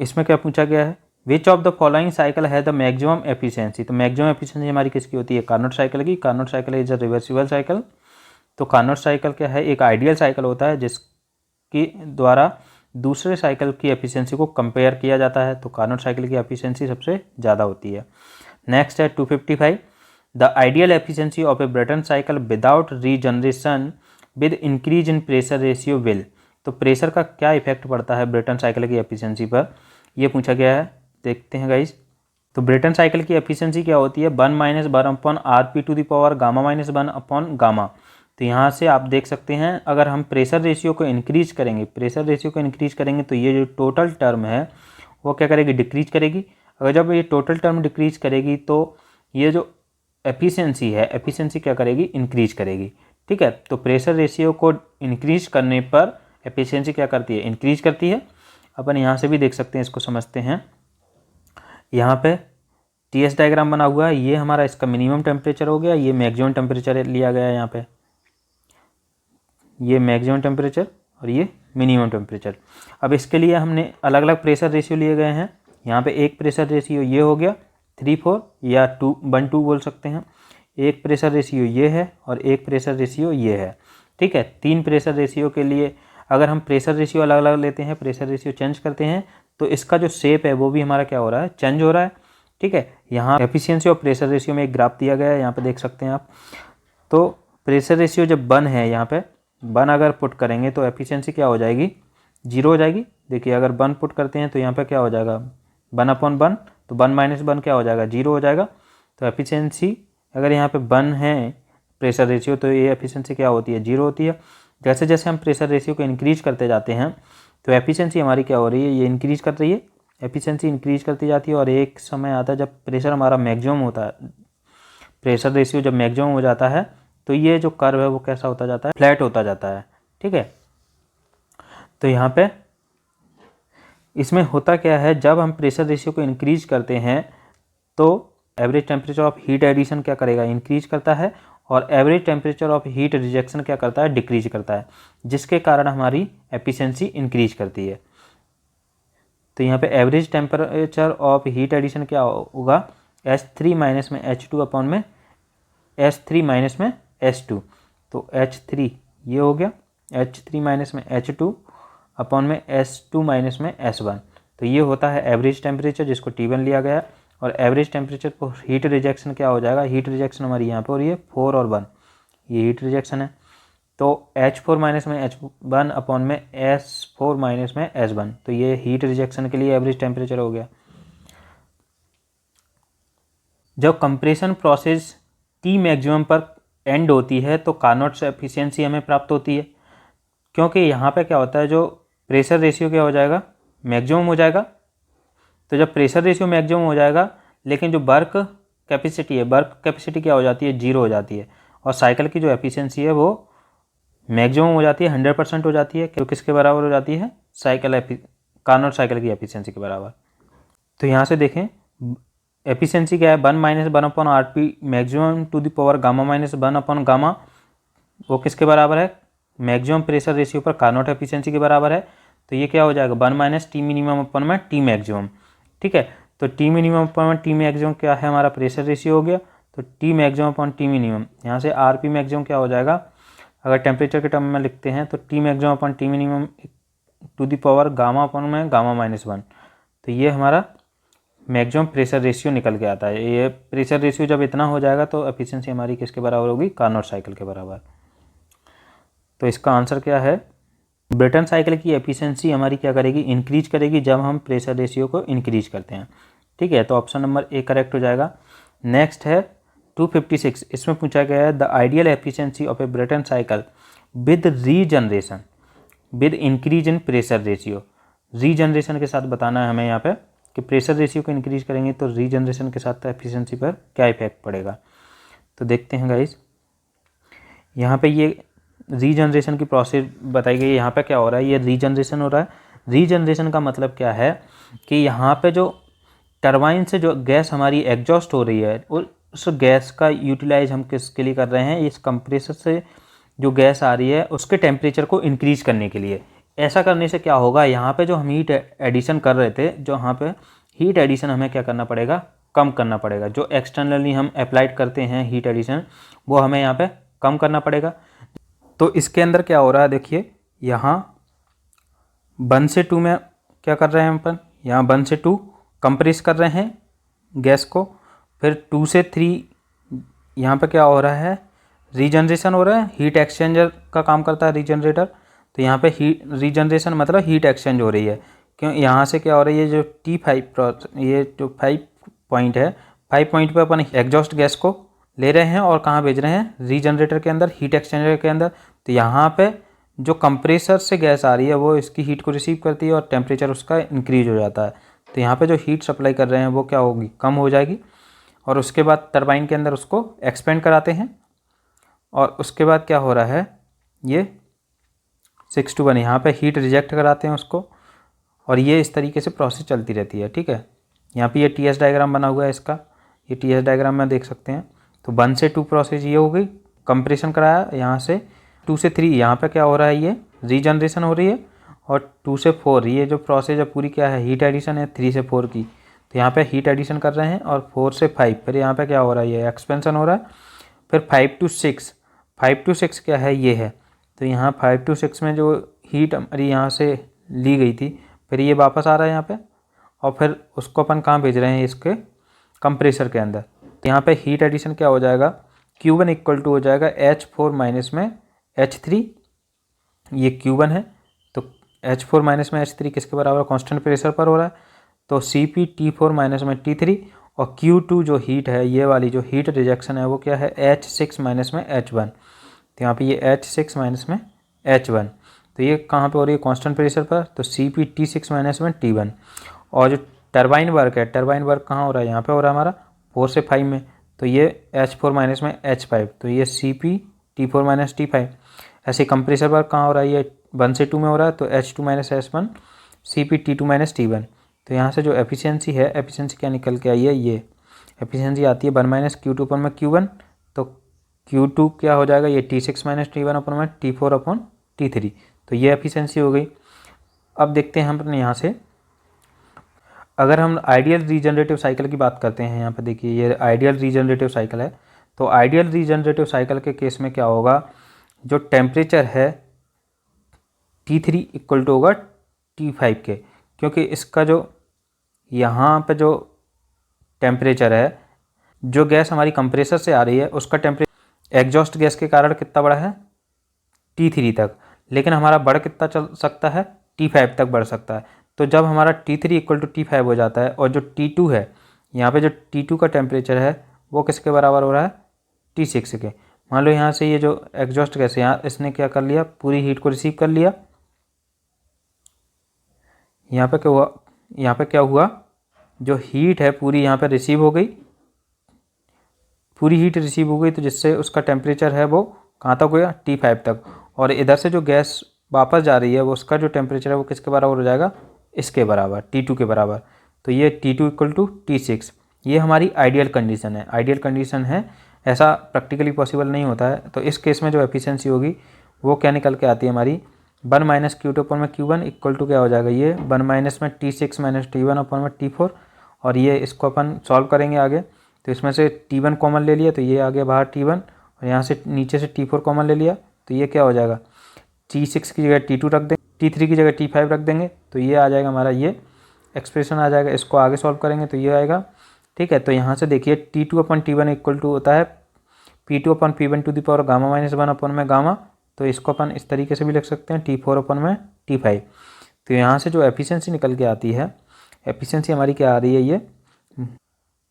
Speaker 1: इसमें क्या पूछा गया है, which of the following cycle है द मैक्सिमम एफिशिएंसी। तो मैक्सिमम एफिशिएंसी हमारी किसकी होती है, कार्नोट साइकिल की। Carnot cycle is a reversible cycle. तो कार्नोट साइकिल क्या है, एक आइडियल साइकिल होता है जिसकी द्वारा दूसरे साइकिल की एफिशिएंसी को कंपेयर किया जाता है। तो कार्नोट साइकिल की एफिशिएंसी सबसे ज़्यादा होती है। नेक्स्ट है 255, the ideal efficiency of a Brayton cycle without regeneration with increase in pressure ratio will. तो प्रेशर का क्या इफेक्ट पड़ता है ब्रेटन साइकिल की एफिशिएंसी पर, यह पूछा गया है। देखते हैं गाइस। तो ब्रेटन साइकिल की एफिशिएंसी क्या होती है, 1 minus 1 upon RP to the power gamma minus 1 upon gamma. तो यहाँ से आप देख सकते हैं, अगर हम प्रेशर रेशियो को इंक्रीज करेंगे तो ये जो टोटल टर्म है वो क्या करेगी, डिक्रीज करेगी। अगर जब ये टोटल टर्म डिक्रीज करेगी तो ये जो एफिशिएंसी क्या करेगी, इंक्रीज करेगी, ठीक है। तो प्रेशर रेशियो को इंक्रीज करने पर एफिशिएंसी क्या करती है, इंक्रीज करती है। अपन यहाँ से भी देख सकते हैं, इसको समझते हैं। यहाँ पे TS डायग्राम बना हुआ है, ये हमारा इसका मिनिमम टेम्परेचर हो गया, ये मैक्सिमम टेम्परेचर लिया गया है। यहाँ पे ये मैक्सिमम टेम्परेचर और ये मिनिमम टेम्परेचर। अब इसके लिए हमने अलग अलग प्रेशर रेशियो लिए गए हैं। यहाँ पे एक प्रेशर रेशियो ये हो गया 3-4 या 2-1-2 बोल सकते हैं। एक प्रेशर रेशियो ये है और एक प्रेशर रेशियो ये है, ठीक है। 3 प्रेशर रेशियो के लिए अगर हम प्रेशर रेशियो अलग अलग लेते हैं, प्रेशर रेशियो चेंज करते हैं, तो इसका जो शेप है वो भी हमारा क्या हो रहा है, चेंज हो रहा है, ठीक है। यहाँ एफिशिएंसी और प्रेशर रेशियो में एक ग्राफ दिया गया है, यहाँ पे देख सकते हैं आप। तो प्रेशर रेशियो जब 1 है, यहाँ पे 1 अगर पुट करेंगे तो एफिशिएंसी क्या हो जाएगी, 0 हो जाएगी। देखिए अगर 1 पुट करते हैं तो यहाँ पे क्या हो जाएगा, 1/1, तो 1 माइनस 1 क्या हो जाएगा, 0 हो जाएगा। तो एफिशिएंसी अगर यहाँ पे 1 है प्रेशर रेशियो, तो ये एफिशिएंसी क्या होती है, 0 होती है। जैसे जैसे हम प्रेशर रेशियो को इंक्रीज करते जाते हैं तो एफिशिएंसी हमारी क्या हो रही है, ये इंक्रीज कर रही है, एफिशिएंसी इंक्रीज करती जाती है। और एक समय आता है जब प्रेशर हमारा मैक्सिमम होता है, प्रेशर रेशियो जब मैक्सिमम हो जाता है तो ये जो कर्व है वो कैसा होता जाता है, फ्लैट होता जाता है, ठीक है। तो यहाँ पे इसमें होता क्या है, जब हम प्रेशर रेशियो को इंक्रीज करते हैं तो average temperature of heat addition क्या करेगा, इंक्रीज करता है, और average temperature of heat rejection क्या करता है, डिक्रीज करता है, जिसके कारण हमारी एफिशिएंसी इंक्रीज करती है। तो यहाँ पे average temperature of heat addition क्या होगा, H3 माइनस में H2 अपॉन में H3 माइनस में H2। तो H3 ये हो गया, H3 माइनस में H2 अपॉन में S2 माइनस में S1। तो ये होता है एवरेज टेम्परेचर, जिसको T1 लिया गया। और एवरेज टेम्परेचर पर हीट रिजेक्शन क्या हो जाएगा, हीट रिजेक्शन हमारी यहाँ पे हो रही है 4 और 1, ये हीट रिजेक्शन है। तो H4 माइनस में H1 अपॉन में S4 माइनस में S1, तो ये हीट रिजेक्शन के लिए एवरेज टेम्परेचर हो गया। जब कंप्रेशन प्रोसेस T मैक्सिमम पर एंड होती है तो कार्नोट एफिशिएंसी हमें प्राप्त होती है, क्योंकि यहाँ पे क्या होता है, जो प्रेशर रेशियो क्या हो जाएगा, मैक्सिमम हो जाएगा। तो जब प्रेशर रेशियो मैक्सिमम हो जाएगा, लेकिन जो वर्क कैपेसिटी है, वर्क कैपेसिटी क्या हो जाती है, 0 हो जाती है, और साइकिल की जो एफिशिएंसी है वो मैक्सिमम हो जाती है, 100% हो जाती है। तो किसके बराबर हो जाती है, कार्नोट साइकिल की एफिशिएंसी के बराबर। तो यहाँ से देखें एफिशिएंसी क्या है, 1 minus 1 upon R P maximum to the power gamma minus 1 upon gamma, वो किसके बराबर है, मैक्सिमम प्रेशर रेशियो पर कार्नोट एफिशिएंसी के बराबर है। तो ये क्या हो जाएगा, 1 माइनस टी मिनिमम अपॉन में टी मैक्सिमम। ठीक है, तो टी मिनिमम अपॉन में टी मैक्सिमम क्या है, हमारा प्रेशर रेशियो हो गया। तो T maximum upon T minimum, यहाँ से आर पी मैक्सिमम क्या हो जाएगा, अगर टेम्परेचर के टर्म में लिखते हैं तो T maximum upon T minimum to the power gamma upon में गामा माइनस 1। तो ये हमारा मैक्सिमम प्रेशर रेशियो निकल के आता है। ये प्रेशर रेशियो जब इतना हो जाएगा तो एफिशिएंसी हमारी किसके बराबर होगी, कार्नोट साइकिल के बराबर। तो इसका आंसर क्या है, ब्रेटन साइकिल की एफिशिएंसी हमारी क्या करेगी, इंक्रीज करेगी जब हम प्रेशर रेशियो को इंक्रीज करते हैं। ठीक है, तो ऑप्शन नंबर ए करेक्ट हो जाएगा। नेक्स्ट है 256, इसमें पूछा गया है the ideal efficiency of a Brayton cycle with regeneration with increase in pressure ratio. Regeneration के साथ बताना है हमें यहाँ पे कि प्रेशर रेशियो को इंक्रीज करेंगे तो रीजनरेशन के साथ एफिशिएंसी पर क्या इफेक्ट पड़ेगा। तो देखते हैं गाइस, यहाँ पे ये रीजनरेशन की प्रोसेस बताई गई है। यहाँ पे क्या हो रहा है, ये रीजनरेशन हो रहा है। रीजनरेशन का मतलब क्या है कि यहाँ पे जो टरबाइन से जो गैस हमारी एग्जॉस्ट हो रही है, उस गैस का यूटिलाइज हम किसके लिए कर रहे हैं, इस कंप्रेसर से जो गैस आ रही है उसके टेम्परेचर को इंक्रीज करने के लिए। ऐसा करने से क्या होगा, यहाँ पे जो हम हीट एडिशन कर रहे थे, जो यहाँ पे हीट एडिशन हमें क्या करना पड़ेगा, कम करना पड़ेगा। जो एक्सटर्नली हम अप्लाइड करते हैं हीट एडिशन, वो हमें यहाँ पे कम करना पड़ेगा। तो इसके अंदर क्या हो रहा है, देखिए यहाँ 1 से 2 में क्या कर रहे हैं अपन, यहाँ 1 से 2 कंप्रेस कर रहे हैं गैस को, फिर 2 से 3 यहाँ पे क्या हो रहा है, रीजनरेशन हो रहा है। हीट एक्सचेंजर का काम करता है रीजनरेटर। तो यहाँ पे हीट रीजनरेशन मतलब हीट एक्सचेंज हो रही है। क्यों, यहाँ से क्या हो रही है, जो T5 ये जो 5 पॉइंट है, 5 पॉइंट पे अपन एग्जॉस्ट गैस को ले रहे हैं और कहाँ भेज रहे हैं, रीजनरेटर के अंदर, हीट एक्सचेंजर के अंदर। तो यहाँ पे जो कंप्रेसर से गैस आ रही है वो इसकी हीट को रिसीव करती है और टेम्परेचर उसका इंक्रीज हो जाता है। तो यहाँ पे जो हीट सप्लाई कर रहे हैं वो क्या होगी, कम हो जाएगी। और उसके बाद टरबाइन के अंदर उसको एक्सपेंड कराते हैं और उसके बाद क्या हो रहा है, ये 6 to 1 यहाँ पे हीट रिजेक्ट कराते हैं उसको, और ये इस तरीके से प्रोसेस चलती रहती है। ठीक है, यहाँ पे ये टीएस डायग्राम बना हुआ है इसका, ये टीएस डायग्राम में देख सकते हैं। तो 1 से 2 प्रोसेस ये हो गई, कंप्रेशन कराया। यहाँ से 2 से 3 यहाँ पे क्या हो रहा है, ये रीजनरेशन हो रही है। और 2 से 4 ये जो प्रोसेस है पूरी क्या है, हीट एडिशन है 3 से 4 की। तो यहाँ पे हीट एडिशन कर रहे हैं। और 4 से 5 फिर यहाँ पे क्या हो रहा है, ये एक्सपेंशन हो रहा है। फिर 5 to 6 क्या है, ये है। तो यहाँ 5 to 6 में जो हीट हमारी यहाँ से ली गई थी, फिर ये वापस आ रहा है यहाँ पे, और फिर उसको अपन कहाँ भेज रहे हैं, इसके कंप्रेसर के अंदर। तो यहाँ पे हीट एडिशन क्या हो जाएगा, Q1 इक्वल टू हो जाएगा H4 माइनस में H3, ये Q1 है। तो H4 माइनस में H3 किसके बराबर, कांस्टेंट प्रेशर पर हो रहा है। तो CP T4 माइनस में T3, और Q2 जो हीट है, ये वाली जो हीट रिजेक्शन है वो क्या है, H6 माइनस में H1। तो यहाँ पे ये H6 माइनस में H1, तो ये कहाँ पे हो रही है, कांस्टेंट प्रेशर पर। तो CP T6 माइनस में T1। और जो टरबाइन वर्क है, टरबाइन वर्क कहाँ हो रहा है, यहाँ पे हो रहा है हमारा 4 से 5 में। तो ये H4 माइनस में H5, तो ये CP T4 माइनस T5। ऐसे कंप्रेसर वर्क कहाँ हो रहा है, ये 1 से 2 में हो रहा है। तो H2 minus H1 CP T2 minus T1। तो यहाँ से जो एफिशिएंसी है, एफिशिएंसी क्या निकल के आई है, ये एफिशिएंसी आती है 1 माइनस Q2 अपन में Q1। तो Q2 क्या हो जाएगा, ये T6 माइनस T1 अपन में T4 अपन T3। तो ये एफिशिएंसी हो गई। अब देखते हैं हम अपने यहाँ से, अगर हम आइडियल रीजनरेटिव साइकिल की बात करते हैं, यहाँ पे देखिए ये आइडियल रीजनरेटिव साइकिल है। तो आइडियल रीजनरेटिव साइकिल के केस में क्या होगा, जो टेम्परेचर है T3 इक्वल टू होगा T5 के, क्योंकि इसका जो यहाँ पे जो टेम्परेचर है, जो गैस हमारी कंप्रेसर से आ रही है उसका टेम्परेचर एग्जॉस्ट गैस के कारण कितना बढ़ा है T3 तक, लेकिन हमारा बढ़ कितना चल सकता है T5 तक बढ़ सकता है। तो जब हमारा T3 इक्वल टू T5 हो जाता है और जो T2 है, यहाँ पे जो T2 का टेम्परेचर है वो किसके बराबर हो रहा है T6 के। मान लो यहाँ से ये जो एग्जॉस्ट गैस है यहाँ इसने क्या कर लिया, पूरी हीट को रिसीव कर लिया। यहाँ पे क्या हुआ, जो हीट है पूरी यहाँ पे रिसीव हो गई, पूरी हीट रिसीव हो गई, तो जिससे उसका टेम्परेचर है वो कहाँ तक गया T5 तक। और इधर से जो गैस वापस जा रही है वो उसका जो टेम्परेचर है वो किसके बराबर हो जाएगा, इसके बराबर, T2 के बराबर। तो ये T2 इक्वल टू T6, ये हमारी आइडियल कंडीशन है। आइडियल कंडीशन है, ऐसा प्रैक्टिकली पॉसिबल नहीं होता है। तो इस केस में जो एफिशिएंसी होगी वो क्या निकल के आती है हमारी 1 माइनस Q2 अपन में Q1 इक्वल टू क्या हो जाएगा, ये 1 माइनस में T6 माइनस T1 अपन में T4। और ये इसको अपन सॉल्व करेंगे आगे, तो इसमें से T1 कॉमन ले लिया तो ये आ गया बाहर T1, और यहाँ से नीचे से T4 कॉमन ले लिया तो ये क्या हो जाएगा, T6 की जगह T2 रख देंगे, T3 की जगह T5 रख देंगे, तो ये आ जाएगा हमारा, ये एक्सप्रेशन आ जाएगा। इसको आगे सॉल्व करेंगे तो ये आएगा, ठीक है। तो यहाँ से देखिए T2 upon T1 equal to होता है P2 upon P1 to the power gamma minus 1 upon में गामा, तो इसको अपन इस तरीके से भी लिख सकते हैं T4 अपन में T5। तो यहाँ से जो एफिशिएंसी निकल के आती है, एफिशिएंसी हमारी क्या आ रही है, ये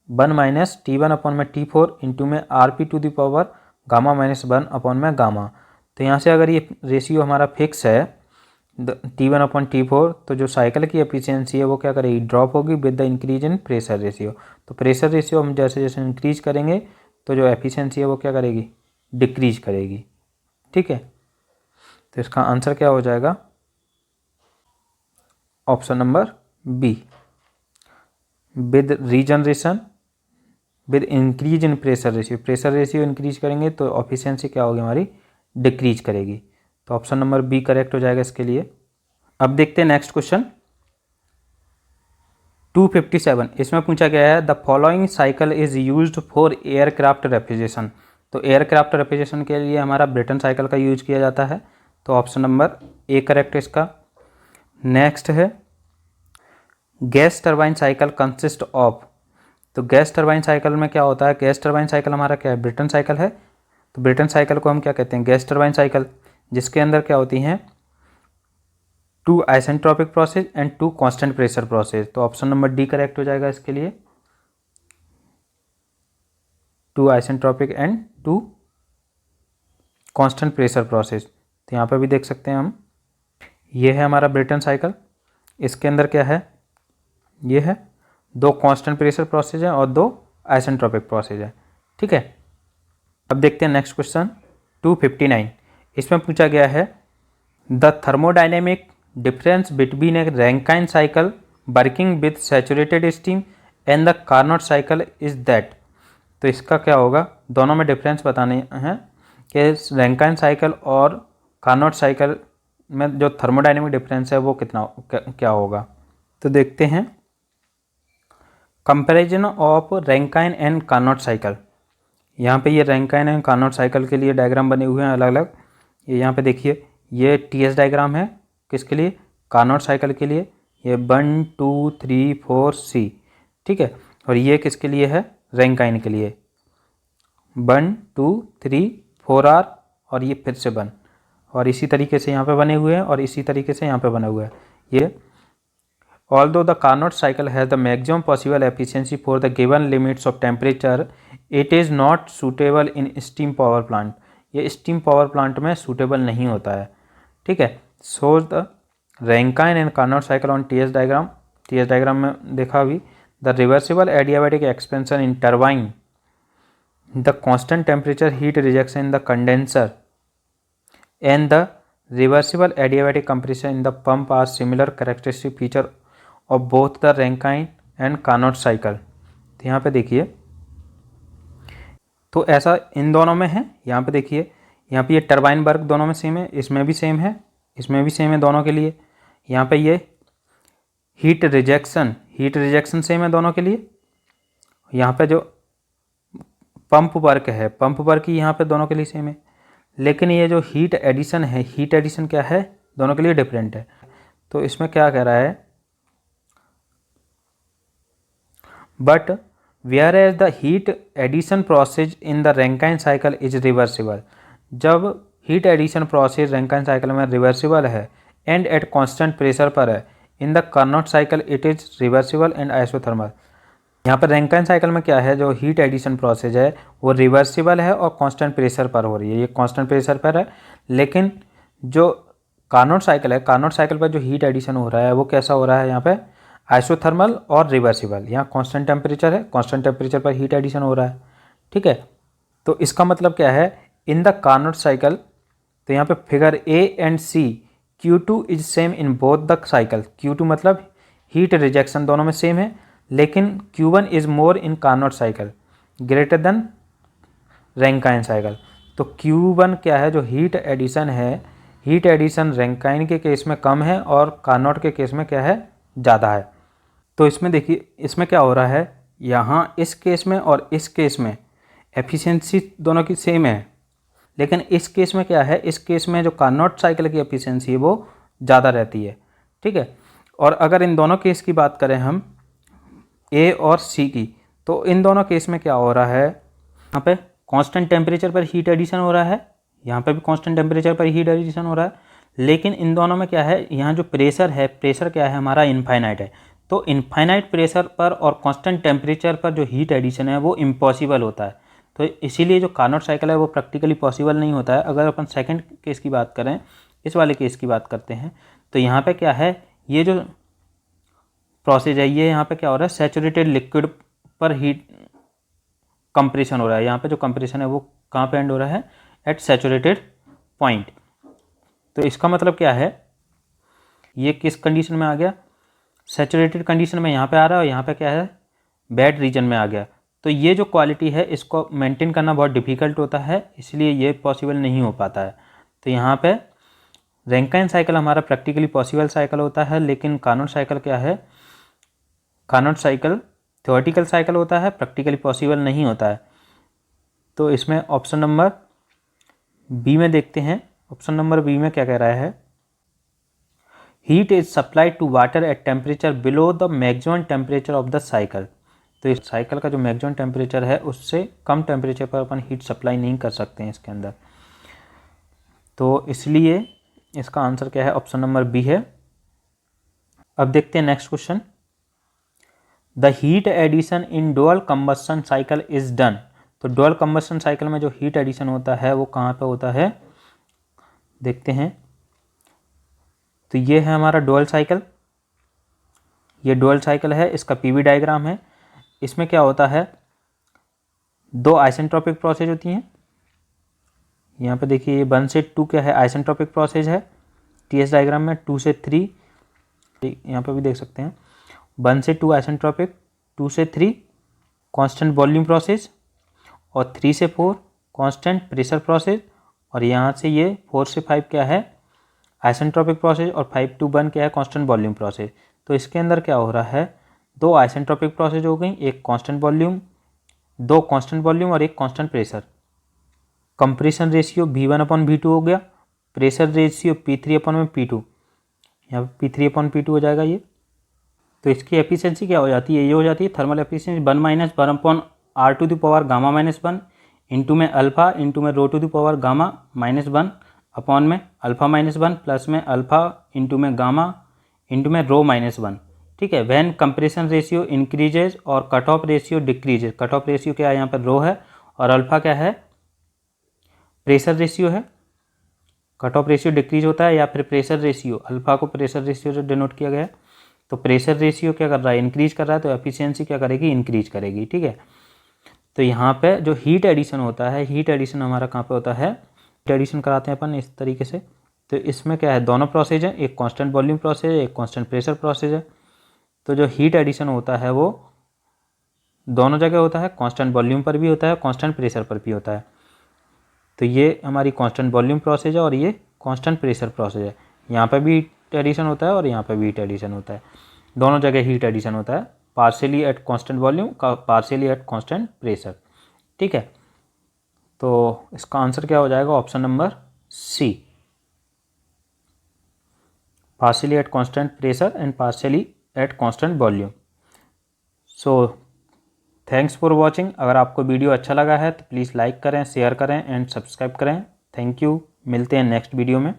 Speaker 1: 1 माइनस T1 अपन में T4 इंटू में RP to the power gamma minus 1 upon में गामा। तो यहाँ से अगर ये रेशियो हमारा फिक्स है T1 अपन T4, तो जो साइकिल की एफिशिएंसी है वो क्या करेगी, ड्रॉप होगी with the increase in pressure ratio. तो प्रेशर रेशियो हम जैसे जैसे इंक्रीज करेंगे तो जो एफिशिएंसी है वो क्या करेगी, डिक्रीज करेगी, ठीक है। तो इसका आंसर क्या हो जाएगा, option number B, with regeneration with increase in pressure ratio. Pressure ratio increase करेंगे तो एफिशिएंसी क्या होगी हमारी, डिक्रीज करेगी। तो ऑप्शन नंबर बी करेक्ट हो जाएगा इसके लिए। अब देखते हैं नेक्स्ट क्वेश्चन 257। इसमें पूछा गया है the following cycle is used for aircraft refrigeration. तो एयरक्राफ्ट रेफ्रिजरेशन के लिए हमारा ब्रेटन साइकिल का यूज किया जाता है, तो ऑप्शन नंबर ए करेक्ट है इसका। नेक्स्ट है gas turbine cycle consist of. तो गैस टरबाइन साइकिल में क्या होता है, गैस टरबाइन साइकिल हमारा क्या है, ब्रेटन साइकिल है। तो ब्रेटन साइकिल को हम क्या कहते हैं, गैस टरबाइन साइकिल, जिसके अंदर क्या होती हैं 2 isentropic process and 2 constant pressure process. तो ऑप्शन नंबर डी करेक्ट हो जाएगा इसके लिए, 2 isentropic and 2 constant pressure process. तो यहाँ पर भी देख सकते हैं हम, ये है हमारा ब्रेटन साइकिल, इसके अंदर क्या है, ये है 2 कांस्टेंट प्रेशर प्रोसेस है और 2 आइसेंट्रोपिक प्रोसेस है, ठीक है। अब देखते हैं नेक्स्ट क्वेश्चन 259। इसमें पूछा गया है the thermodynamic difference between A Rankine cycle working with saturated steam and the Carnot cycle is that. तो इसका क्या होगा, दोनों में डिफरेंस बताने हैं कि रैंकाइन साइकिल और कार्नोट साइकिल में जो थर्मोडाइनेमिक डिफरेंस है वो कितना क्या होगा। तो देखते हैं comparison of Rankine and Carnot cycle. यहाँ पे ये रैंकाइन एंड कार्नोट साइकिल के लिए डायग्राम बने हुए हैं अलग अलग। ये यहाँ पे देखिए, ये TS डायग्राम है किसके लिए, कार्नोट साइकिल के लिए, ये 1 2 3 4 C, ठीक है। और ये किसके लिए है, रैंकाइन के लिए 1 2 3 4 R और ये फिर से 1, और इसी तरीके से यहाँ पे बने हुए हैं और इसी तरीके से यहाँ पे बना हुआ है ये। Although the Carnot cycle has the maximum possible efficiency for the given limits of temperature, it is not suitable in steam power plant. ये steam power plant में suitable नहीं होता है, ठीक है। Shows the Rankine and Carnot cycle on TS diagram. TS diagram में देखा अभी, the reversible adiabatic expansion in turbine, the constant temperature heat rejection in the condenser, and the reversible adiabatic compression in the pump are similar characteristic feature of both the Rankine and Carnot cycle. तो यहाँ पे देखिए, तो ऐसा इन दोनों में है। यहाँ पे देखिए, यहाँ पे ये टरबाइन वर्क दोनों में सेम है, इसमें भी सेम है, इसमें भी सेम है दोनों के लिए। यहाँ पे ये हीट रिजेक्शन सेम है दोनों के लिए। यहाँ पे जो पंप वर्क है, पंप वर्क यहाँ पे दोनों के लिए सेम है। लेकिन ये जो हीट एडिशन है, हीट एडिशन क्या है, दोनों के लिए डिफरेंट है। तो इसमें क्या कह रहा है, but whereas the heat addition process in the Rankine cycle is reversible. जब heat addition process Rankine cycle में रिवर्सिबल है एंड एट कांस्टेंट प्रेशर पर है, in the Carnot cycle it is reversible and isothermal. यहाँ पर Rankine cycle में क्या है, जो हीट एडिशन प्रोसेस है वो रिवर्सिबल है और कांस्टेंट प्रेशर पर हो रही है, ये कांस्टेंट प्रेशर पर है। लेकिन जो कार्नोट साइकिल है, कार्नोट साइकिल पर जो हीट एडिशन हो रहा है वो कैसा हो रहा है, यहाँ पे आइसोथर्मल और रिवर्सिबल। यहाँ कांस्टेंट टेम्परेचर है, कांस्टेंट टेम्परेचर पर हीट एडिशन हो रहा है, ठीक है। तो इसका मतलब क्या है, इन द कार्नोट साइकिल, तो यहाँ पे figure A and C Q2 is same in both the cycle. Q2 मतलब हीट रिजेक्शन दोनों में सेम है, लेकिन Q1 is more in Carnot cycle greater than Rankine cycle. तो Q1 क्या है, जो हीट एडिशन है, हीट एडिशन रैंकाइन के केस में कम है और कार्नोट के केस में क्या है, ज़्यादा है। तो इसमें देखिए, इसमें क्या हो रहा है, यहाँ इस केस में और इस केस में एफिशिएंसी दोनों की सेम है, लेकिन इस केस में क्या है, इस केस में जो कार्नोट साइकिल की एफिशिएंसी है वो ज़्यादा रहती है, ठीक है। और अगर इन दोनों केस की बात करें हम ए और सी की, तो इन दोनों केस में क्या हो रहा है, यहाँ पे कांस्टेंट टेम्परेचर पर हीट एडिशन हो रहा है, यहाँ पे भी कांस्टेंट टेम्परेचर पर हीट एडिशन हो रहा है, लेकिन इन दोनों में क्या है, यहाँ जो प्रेशर है, प्रेशर क्या है हमारा, इनफाइनाइट है। तो इनफाइनाइट प्रेशर पर और कांस्टेंट टेम्परेचर पर जो हीट एडिशन है वो इम्पॉसिबल होता है। तो इसीलिए जो कार्नोट साइकिल है वो प्रैक्टिकली पॉसिबल नहीं होता है। अगर अपन सेकंड केस की बात करें, इस वाले केस की बात करते हैं, तो यहाँ पे क्या है, ये जो प्रोसेस है, ये यहाँ पे क्या हो रहा है, सैचुरेटेड लिक्विड पर हीट कंप्रेशन हो रहा है। यहाँ पे जो कंप्रेशन है वो कहाँ पे एंड हो रहा है, एट सैचुरेटेड पॉइंट। तो इसका मतलब क्या है, ये किस कंडीशन में आ गया, सैचुरेटेड कंडीशन में यहाँ पे आ रहा है, और यहाँ पे क्या है, बैड रीजन में आ गया। तो ये जो क्वालिटी है इसको मेंटेन करना बहुत डिफ़िकल्ट होता है, इसलिए ये पॉसिबल नहीं हो पाता है। तो यहाँ पे रैंकाइन साइकिल हमारा प्रैक्टिकली पॉसिबल साइकिल होता है, लेकिन कार्नोट साइकिल क्या है, कार्नोट साइकिल थ्योरेटिकल साइकिल होता है, प्रैक्टिकली पॉसिबल नहीं होता है। तो इसमें ऑप्शन नंबर बी में देखते हैं, ऑप्शन नंबर बी में क्या कह रहा है, heat is supplied to water at temperature below the maximum temperature of the cycle. तो इस साइकिल का जो मैक्सिमम टेम्परेचर है उससे कम टेम्परेचर पर अपन हीट सप्लाई नहीं कर सकते हैं इसके अंदर। तो इसलिए इसका आंसर क्या है, ऑप्शन नंबर बी है। अब देखते हैं next question, the heat addition in dual combustion cycle is done. तो डुअल कंबस्शन साइकिल में जो हीट एडिशन होता है वो कहाँ पे होता है, देखते हैं। तो ये है हमारा डुअल साइकिल, ये डुअल साइकिल है, इसका पीवी डायग्राम है। इसमें क्या होता है, दो आइसेंट्रोपिक प्रोसेस होती हैं। यहाँ पे देखिए, ये 1 से 2 क्या है, आइसेंट्रोपिक प्रोसेस है टीएस डायग्राम में। 2 से 3 यहाँ पे भी देख सकते हैं, 1 से 2 आइसेंट्रोपिक, 2 से 3 कांस्टेंट वॉल्यूम प्रोसेस, और 3 से 4 कांस्टेंट प्रेशर प्रोसेस, और यहाँ से ये 4 से 5 क्या है, आइसेंट्रोपिक प्रोसेस, और 5 to 1 क्या है, कांस्टेंट वॉल्यूम प्रोसेस। तो इसके अंदर क्या हो रहा है, दो आइसेंट्रोपिक प्रोसेस हो गई, एक कांस्टेंट वॉल्यूम, दो कांस्टेंट वॉल्यूम और एक constant pressure. Compression ratio V1/V2 हो गया, प्रेशर रेशियो P3/P2, यहाँ पे P3/P2 हो जाएगा ये। तो इसकी एफिशिएंसी क्या हो जाती है, ये हो जाती है थर्मल एफिशिएंसी 1 - 1/R⁻1 इंटू में अल्फा इंटू में ρ⁻γ-1 अपॉन में अल्फा-1 प्लस में अल्फा इंटू में गामा इंटू में ρ-1, ठीक है। व्हेन कंप्रेशन रेशियो इंक्रीजेज और cut off ratio decreases, cut off ratio क्या है, यहाँ पर रो है, और अल्फा क्या है, प्रेशर रेशियो है। कट ऑफ रेशियो डिक्रीज होता है या फिर प्रेशर रेशियो, अल्फा को प्रेशर रेशियो से डिनोट किया गया है। तो प्रेशर रेशियो क्या कर रहा है, इंक्रीज कर रहा है, तो एफिशिएंसी क्या करेगी, इंक्रीज करेगी, ठीक है। तो यहाँ पे जो हीट एडिशन होता है, हीट एडिशन हमारा कहाँ पे होता है, हीट एडिशन कराते हैं अपन इस तरीके से। तो इसमें क्या है, दोनों प्रोसेस है, एक कांस्टेंट वॉल्यूम प्रोसेस है, एक कांस्टेंट प्रेशर प्रोसेस है। तो जो हीट एडिशन होता है वो दोनों जगह होता है, कांस्टेंट वॉल्यूम पर भी होता है, कांस्टेंट प्रेशर पर भी होता है। तो ये हमारी कांस्टेंट वॉल्यूम प्रोसेस है और ये कांस्टेंट प्रेशर प्रोसेस है। यहाँ पे भी हीट एडिशन होता है और यहाँ पे भी हीट एडिशन होता है, दोनों जगह हीट एडिशन होता है, पार्शियली एट कांस्टेंट वॉल्यूम का पार्शियली एट कांस्टेंट प्रेशर, ठीक है। तो इसका आंसर क्या हो जाएगा, option number C, partially at constant pressure and partially at constant volume. So thanks for watching. अगर आपको वीडियो अच्छा लगा है तो प्लीज़ लाइक करें, शेयर करें एंड सब्सक्राइब करें। Thank you. मिलते हैं नेक्स्ट वीडियो में।